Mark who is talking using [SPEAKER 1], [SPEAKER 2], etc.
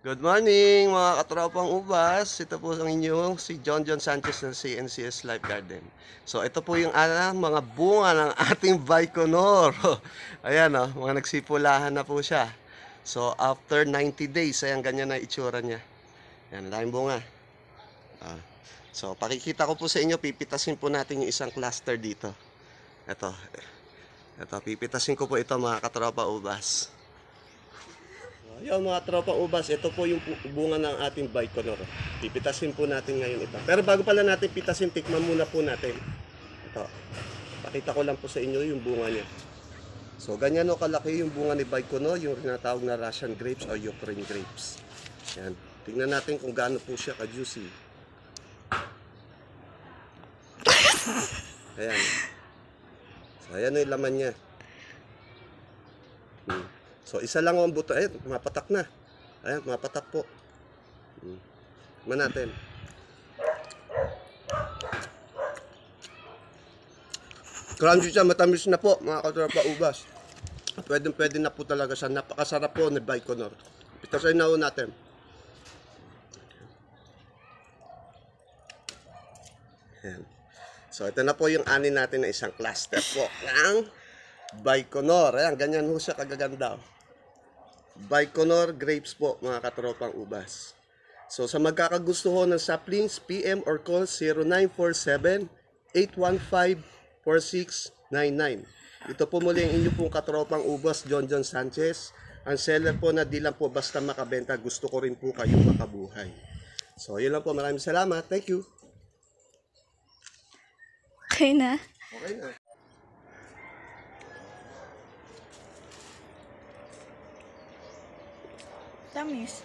[SPEAKER 1] Good morning mga katropang ubas. Ito po ang inyong si John Sanchez ng CNCS Life Garden. So ito po yung mga bunga ng ating Baikonur. Ayan mga nagsipulahan na po siya. So after 90 days, ayan ganyan na itsura niya. Ayan, daming bunga. Ah. So pakikita ko po sa inyo, pipitasin po natin yung isang cluster dito. Ito, pipitasin ko po ito mga katropa ubas. Yung mga tropa ubas, ito po yung bunga ng ating Baikonur. Pipitasin po natin ngayon ito. Pero bago pala natin pitasin, tikman muna po natin. Ito. Pakita ko lang po sa inyo yung bunga niya. So, ganyan o kalaki yung bunga ni Baikonur, yung tinatawag na Russian grapes o Ukraine grapes. Yan. Tingnan natin kung gaano po siya ka-juicy. Ayan. So, ayan yung laman niya. So, isa lang ang buto. Ayan, mapatak na. Ayan, mapatak po. Tignan natin. Crunchy siya, matamis na po, mga katropa ubas. Pwede na po talaga siya. Napakasarap po ni Baikonur. Pitasin na po natin. Ayan. So, ito na po yung ani natin na isang cluster po ng Baikonur. Ayan, ganyan po siya kagaganda. Baikonur grapes po mga katropang ubas. So sa magkakagusto ho ng saplings, PM or call 0947-815-4699. Ito po muli ang inyo pong katropang ubas, John Sanchez. Ang seller po na di lang po basta makabenta, gusto ko rin po kayong makabuhay. So yun lang po, maraming salamat. Thank you.
[SPEAKER 2] Okay na.
[SPEAKER 1] Okay na.
[SPEAKER 2] Tamis.